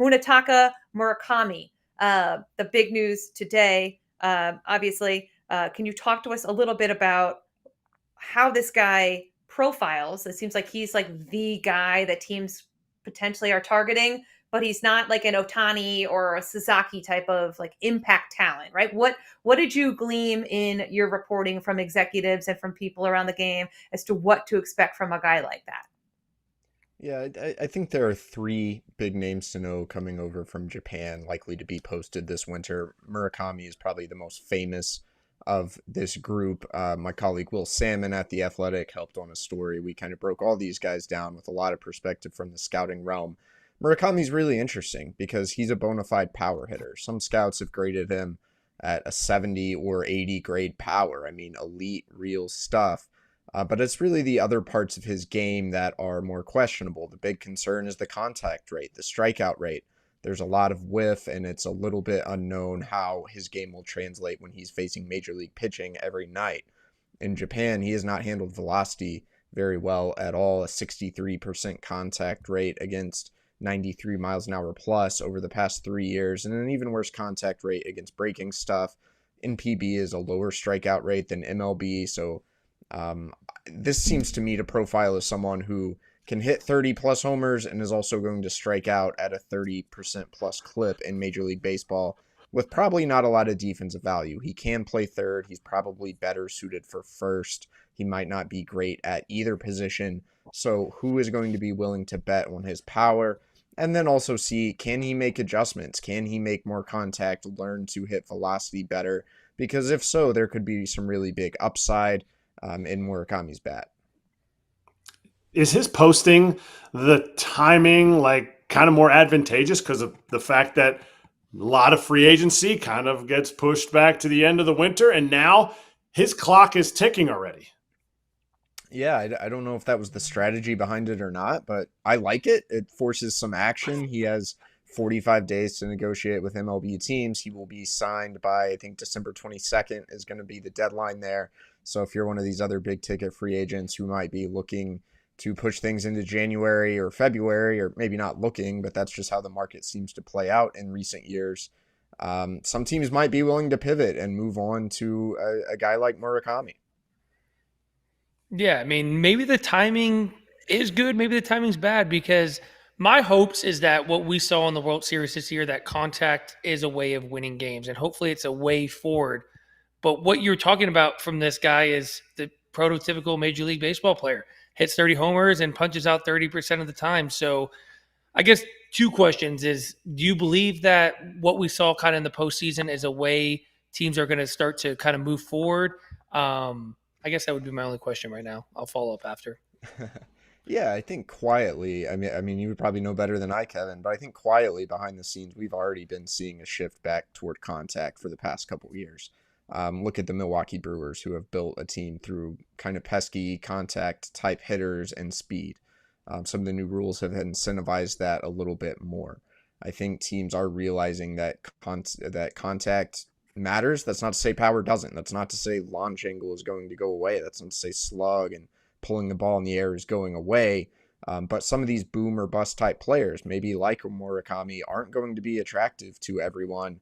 Munetaka Murakami. The big news today, obviously. Can you talk to us a little bit about how this guy profiles? It seems like he's like the guy that teams potentially are targeting, but he's not like an Otani or a Sasaki type of like impact talent, right? What did you glean in your reporting from executives and from people around the game as to what to expect from a guy like that? Yeah, I think there are three big names to know coming over from Japan likely to be posted this winter. Murakami is probably the most famous of this group. My colleague Will Salmon at The Athletic helped on a story. We kind of broke all these guys down with a lot of perspective from the scouting realm. Murakami's really interesting because he's a bona fide power hitter. Some scouts have graded him at a 70 or 80 grade power. I mean, elite, real stuff. But it's really the other parts of his game that are more questionable. The big concern is the contact rate, the strikeout rate. There's a lot of whiff, and it's a little bit unknown how his game will translate when he's facing major league pitching every night. In Japan, he has not handled velocity very well at all, a 63% contact rate against 93 miles an hour plus over the past 3 years, and an even worse contact rate against breaking stuff. In PB is a lower strikeout rate than MLB, so this seems to me to profile as someone who can hit 30 plus homers and is also going to strike out at a 30% plus clip in Major League Baseball with probably not a lot of defensive value. He can play third. He's probably better suited for first. He might not be great at either position. So who is going to be willing to bet on his power? And then also see, can he make adjustments? Can he make more contact, learn to hit velocity better? Because if so, there could be some really big upside in Murakami's bat. Is his posting, the timing, like kind of more advantageous because of the fact that a lot of free agency kind of gets pushed back to the end of the winter, and now his clock is ticking already? Yeah, I don't know if that was the strategy behind it or not, but I like it. It forces some action. He has 45 days to negotiate with MLB teams. He will be signed by, I think, December 22nd is going to be the deadline there. So if you're one of these other big ticket free agents who might be looking to push things into January or February, or maybe not looking, but that's just how the market seems to play out in recent years, some teams might be willing to pivot and move on to a guy like Murakami. Yeah, I mean, maybe the timing is good, maybe the timing's bad, because my hopes is that what we saw in the World Series this year, that contact is a way of winning games, and hopefully it's a way forward. But what you're talking about from this guy is the prototypical Major League Baseball player. Hits 30 homers and punches out 30% of the time. So I guess two questions is, do you believe that what we saw kind of in the postseason is a way teams are going to start to kind of move forward? I guess that would be my only question right now. I'll follow up after. Yeah, I think quietly, I mean, you would probably know better than I, Kevin, but I think quietly behind the scenes, we've already been seeing a shift back toward contact for the past couple of years. Look at the Milwaukee Brewers, who have built a team through kind of pesky contact type hitters and speed. Some of the new rules have incentivized that a little bit more. I think teams are realizing that that contact matters. That's not to say power doesn't. That's not to say launch angle is going to go away. That's not to say slug and pulling the ball in the air is going away. But some of these boom or bust type players, maybe like Murakami, aren't going to be attractive to everyone.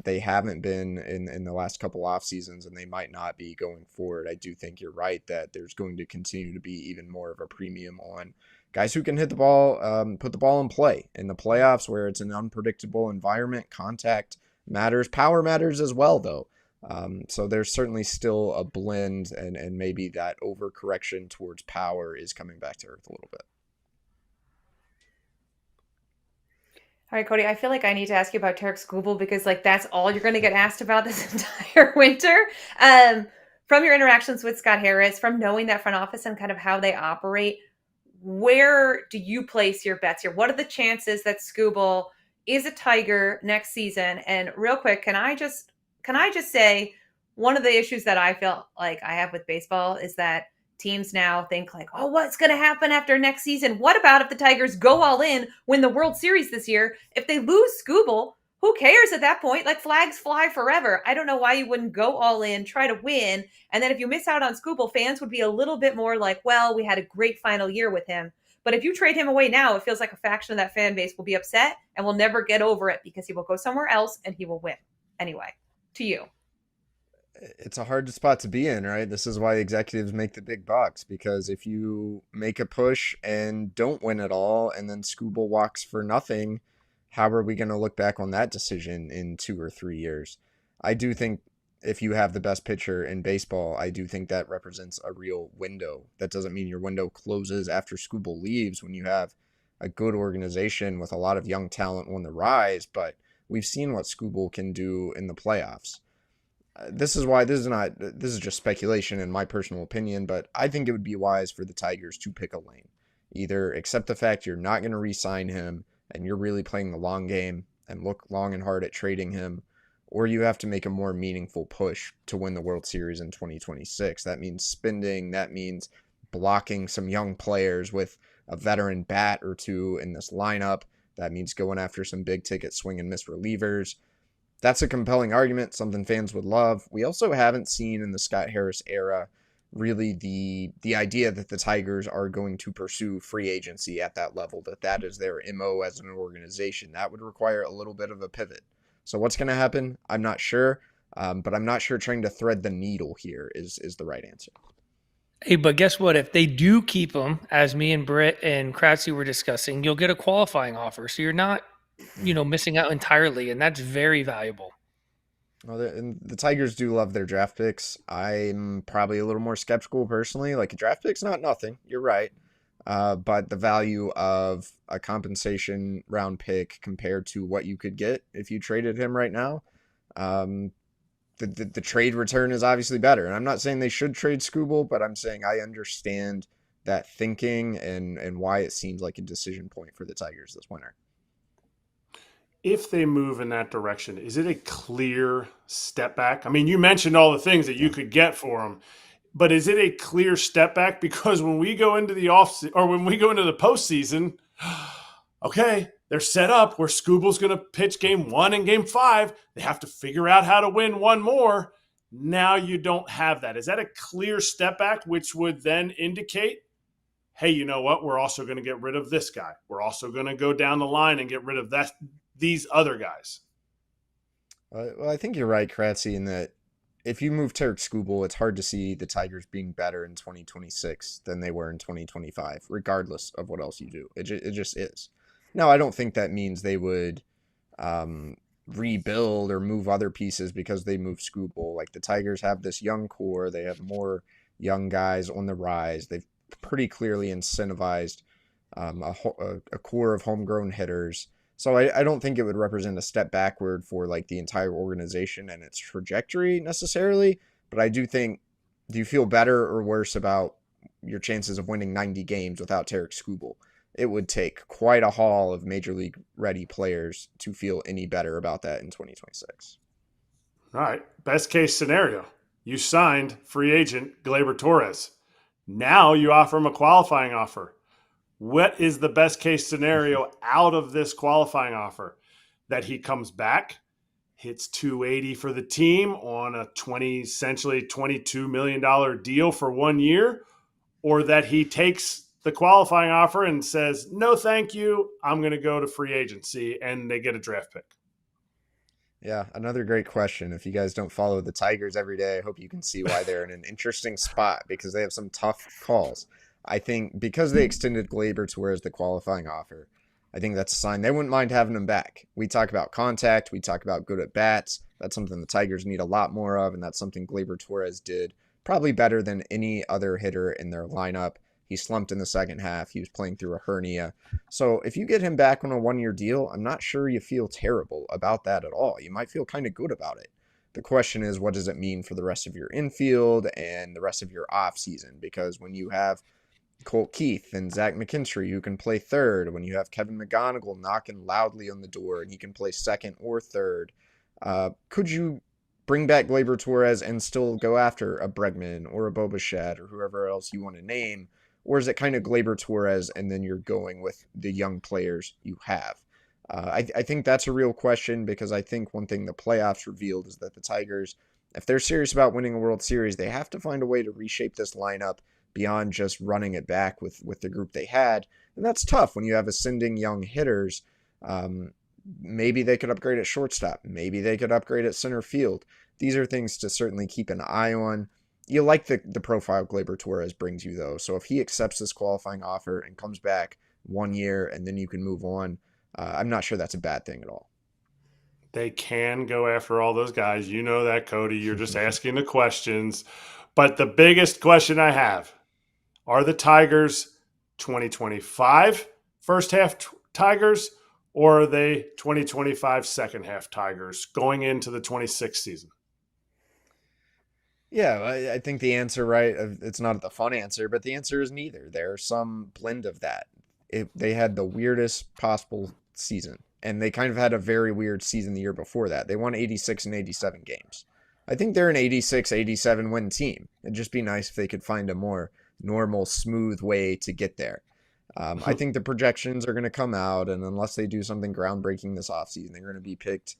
They haven't been in the last couple off seasons, and they might not be going forward. I do think you're right that there's going to continue to be even more of a premium on guys who can hit the ball, put the ball in play. In the playoffs, where it's an unpredictable environment, contact matters. Power matters as well, though. So there's certainly still a blend, and maybe that overcorrection towards power is coming back to earth a little bit. All right, Cody, I feel like I need to ask you about Tarik Skubal because like that's all you're going to get asked about this entire winter. From your interactions with Scott Harris, from knowing that front office and kind of how they operate, where do you place your bets here? What are the chances that Skubal is a Tiger next season? And real quick, can I just say one of the issues that I feel like I have with baseball is that teams now think like, oh, what's going to happen after next season? What about if the Tigers go all in, win the World Series this year? If they lose Skubal, who cares at that point? Like flags fly forever. I don't know why you wouldn't go all in, try to win. And then if you miss out on Skubal, fans would be a little bit more like, well, we had a great final year with him. But if you trade him away now, it feels like a faction of that fan base will be upset and will never get over it because he will go somewhere else and he will win. Anyway, to you. It's a hard spot to be in, right? This is why executives make the big bucks, because if you make a push and don't win at all and then Skubal walks for nothing, how are we going to look back on that decision in 2 or 3 years? I do think if you have the best pitcher in baseball, I do think that represents a real window. That doesn't mean your window closes after Skubal leaves when you have a good organization with a lot of young talent on the rise, but we've seen what Skubal can do in the playoffs. This is just speculation in my personal opinion, but I think it would be wise for the Tigers to pick a lane. Either accept the fact you're not going to re-sign him and you're really playing the long game and look long and hard at trading him, or you have to make a more meaningful push to win the World Series in 2026. That means spending, that means blocking some young players with a veteran bat or two in this lineup. That means going after some big ticket swing and miss relievers. That's a compelling argument, something fans would love. We also haven't seen in the Scott Harris era really the idea that the Tigers are going to pursue free agency at that level, that is their MO as an organization. That would require a little bit of a pivot. So what's going to happen? I'm not sure, but I'm not sure trying to thread the needle here is the right answer. Hey, but guess what? If they do keep him, as me and Britt and Kratzy were discussing, you'll get a qualifying offer. So you're not missing out entirely, and that's very valuable. Well, and the Tigers do love their draft picks. I'm probably a little more skeptical personally. Like, a draft pick's not nothing. You're right. But the value of a compensation round pick compared to what you could get if you traded him right now, the trade return is obviously better. And I'm not saying they should trade Skubal, but I'm saying I understand that thinking and why it seems like a decision point for the Tigers this winter. If they move in that direction, is it a clear step back? I mean, you mentioned all the things that you could get for them, but is it a clear step back? Because when we go into the when we go into the postseason, okay, they're set up where Skubal's going to pitch game 1 and game 5. They have to figure out how to win one more. Now you don't have that. Is that a clear step back, which would then indicate, hey, you know what? We're also going to get rid of this guy. We're also going to go down the line and get rid of these other guys. Well, I think you're right, Kratzy, in that if you move Tarik Skubal, it's hard to see the Tigers being better in 2026 than they were in 2025, regardless of what else you do. It just is. Now, I don't think that means they would rebuild or move other pieces because they move Skubal. Like, the Tigers have this young core. They have more young guys on the rise. They've pretty clearly incentivized a core of homegrown hitters. So I don't think it would represent a step backward for like the entire organization and its trajectory necessarily. But I do think, do you feel better or worse about your chances of winning 90 games without Tarik Skubal? It would take quite a haul of major league ready players to feel any better about that in 2026. All right. Best case scenario. You signed free agent Gleyber Torres. Now you offer him a qualifying offer. What is the best case scenario out of this qualifying offer? That he comes back, hits $280 for the team on a essentially $22 million deal for 1 year, or that he takes the qualifying offer and says, no, thank you, I'm going to go to free agency, and they get a draft pick? Yeah, another great question. If you guys don't follow the Tigers every day, I hope you can see why they're in an interesting spot because they have some tough calls. I think because they extended Gleyber Torres the qualifying offer, I think that's a sign they wouldn't mind having him back. We talk about contact. We talk about good at bats. That's something the Tigers need a lot more of, and that's something Gleyber Torres did probably better than any other hitter in their lineup. He slumped in the second half. He was playing through a hernia. So if you get him back on a 1-year deal, I'm not sure you feel terrible about that at all. You might feel kind of good about it. The question is, what does it mean for the rest of your infield and the rest of your offseason? Because when you have Colt Keith and Zach McKinstry who can play third, when you have Kevin McGonigal knocking loudly on the door and he can play second or third, could you bring back Gleyber Torres and still go after a Bregman or a Bo Bichette or whoever else you want to name? Or is it kind of Gleyber Torres and then you're going with the young players you have? I think that's a real question because I think one thing the playoffs revealed is that the Tigers, if they're serious about winning a World Series, they have to find a way to reshape this lineup beyond just running it back with the group they had. And that's tough when you have ascending young hitters. Maybe they could upgrade at shortstop. Maybe they could upgrade at center field. These are things to certainly keep an eye on. You like the profile Gleyber Torres brings you, though. So if he accepts this qualifying offer and comes back 1 year and then you can move on, I'm not sure that's a bad thing at all. They can go after all those guys. You know that, Cody. You're just asking the questions. But the biggest question I have, are the Tigers 2025 first half Tigers, or are they 2025 second half Tigers going into the 26th season? Yeah, I think the answer, right, it's not the fun answer, but the answer is neither. There's some blend of that. They had the weirdest possible season, and they kind of had a very weird season the year before that. They won 86 and 87 games. I think they're an 86, 87 win team. It'd just be nice if they could find a more normal, smooth way to get there. I think the projections are going to come out, and unless they do something groundbreaking this offseason, they're going to be picked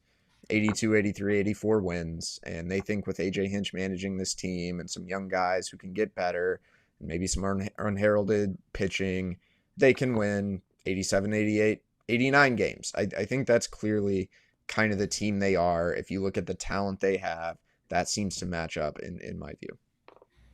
82, 83, 84 wins. And they think with AJ Hinch managing this team and some young guys who can get better, and maybe some unheralded pitching, they can win 87, 88, 89 games. I think that's clearly kind of the team they are. If you look at the talent they have, that seems to match up in my view.